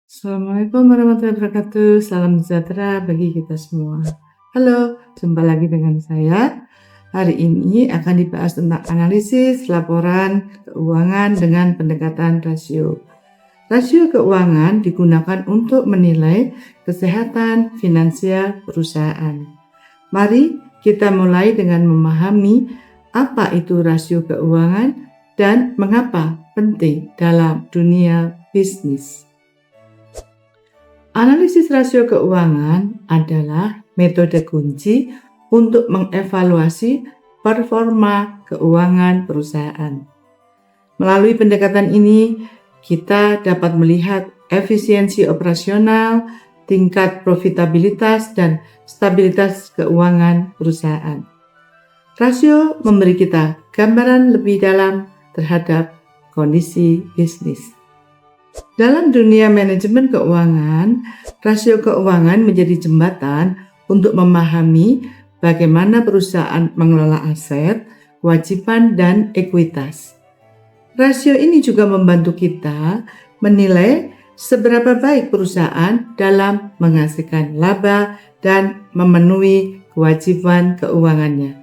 Assalamualaikum warahmatullahi wabarakatuh. Salam sejahtera bagi kita semua. Halo, jumpa lagi dengan saya. Hari ini akan dibahas tentang analisis laporan keuangan dengan pendekatan rasio. Rasio keuangan digunakan untuk menilai kesehatan finansial perusahaan. Mari kita mulai dengan memahami apa itu rasio keuangan dan mengapa penting dalam dunia bisnis. Analisis rasio keuangan adalah metode kunci untuk mengevaluasi performa keuangan perusahaan. Melalui pendekatan ini, kita dapat melihat efisiensi operasional, tingkat profitabilitas, dan stabilitas keuangan perusahaan. Rasio memberi kita gambaran lebih dalam terhadap kondisi bisnis. Dalam dunia manajemen keuangan, rasio keuangan menjadi jembatan untuk memahami bagaimana perusahaan mengelola aset, kewajiban, dan ekuitas. Rasio ini juga membantu kita menilai seberapa baik perusahaan dalam menghasilkan laba dan memenuhi kewajiban keuangannya.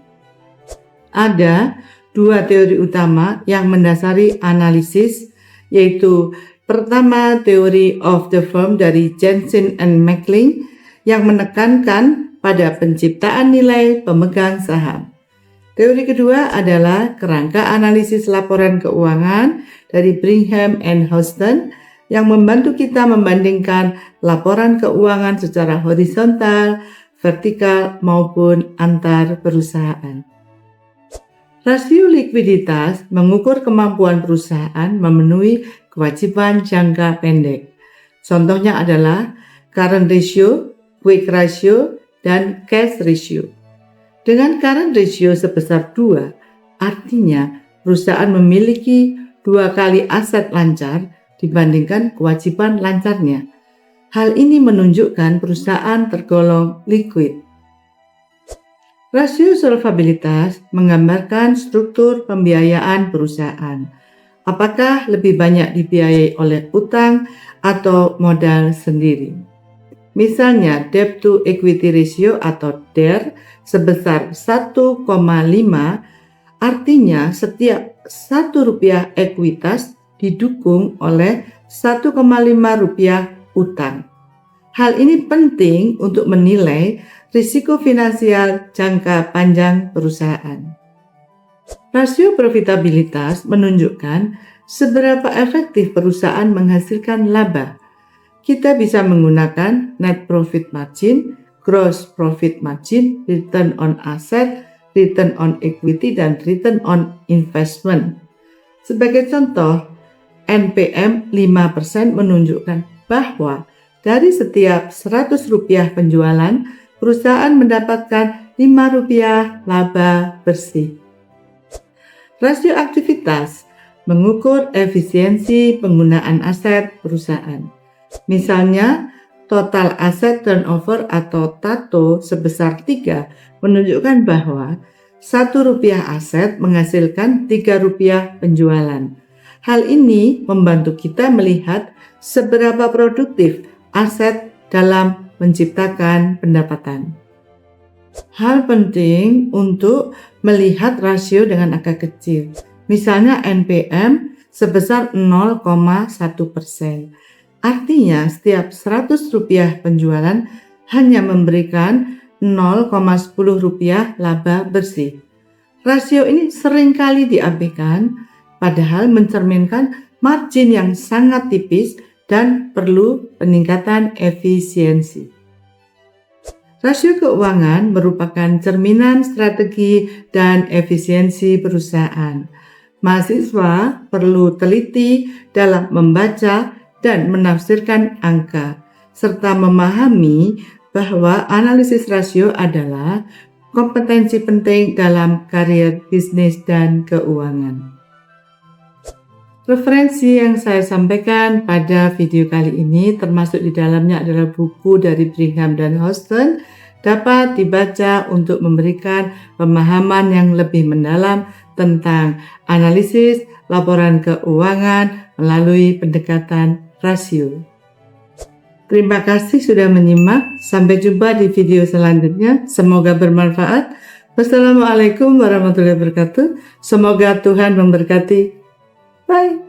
Ada dua teori utama yang mendasari analisis, yaitu pertama, teori of the firm dari Jensen and McLean yang menekankan pada penciptaan nilai pemegang saham. Teori kedua adalah kerangka analisis laporan keuangan dari Brigham and Houston yang membantu kita membandingkan laporan keuangan secara horizontal, vertikal, maupun antar perusahaan. Rasio likuiditas mengukur kemampuan perusahaan memenuhi kewajiban jangka pendek. Contohnya adalah current ratio, quick ratio, dan cash ratio. Dengan current ratio sebesar 2, artinya perusahaan memiliki 2 kali aset lancar dibandingkan kewajiban lancarnya. Hal ini menunjukkan perusahaan tergolong liquid. Rasio solvabilitas menggambarkan struktur pembiayaan perusahaan. Apakah lebih banyak dibiayai oleh utang atau modal sendiri? Misalnya debt to equity ratio atau DER sebesar 1,5, artinya setiap Rp1 ekuitas didukung oleh Rp1,5 utang. Hal ini penting untuk menilai risiko finansial jangka panjang perusahaan. Rasio profitabilitas menunjukkan seberapa efektif perusahaan menghasilkan laba. Kita bisa menggunakan net profit margin, gross profit margin, return on asset, return on equity, dan return on investment. Sebagai contoh, NPM 5% menunjukkan bahwa dari setiap Rp100 penjualan, perusahaan mendapatkan Rp5 laba bersih. Rasio aktivitas mengukur efisiensi penggunaan aset perusahaan. Misalnya, total asset turnover atau TATO sebesar 3 menunjukkan bahwa Rp1 aset menghasilkan Rp3 penjualan. Hal ini membantu kita melihat seberapa produktif aset dalam menciptakan pendapatan. Hal penting untuk melihat rasio dengan angka kecil. Misalnya NPM sebesar 0,1%. Artinya setiap Rp100 penjualan hanya memberikan Rp0,10 laba bersih. Rasio ini seringkali diabaikan, padahal mencerminkan margin yang sangat tipis dan perlu peningkatan efisiensi. Rasio keuangan merupakan cerminan strategi dan efisiensi perusahaan. Mahasiswa perlu teliti dalam membaca dan menafsirkan angka, serta memahami bahwa analisis rasio adalah kompetensi penting dalam karier bisnis dan keuangan. Referensi yang saya sampaikan pada video kali ini termasuk di dalamnya adalah buku dari Brigham dan Houston, dapat dibaca untuk memberikan pemahaman yang lebih mendalam tentang analisis laporan keuangan melalui pendekatan rasio. Terima kasih sudah menyimak. Sampai jumpa di video selanjutnya. Semoga bermanfaat. Wassalamualaikum warahmatullahi wabarakatuh. Semoga Tuhan memberkati. Bye.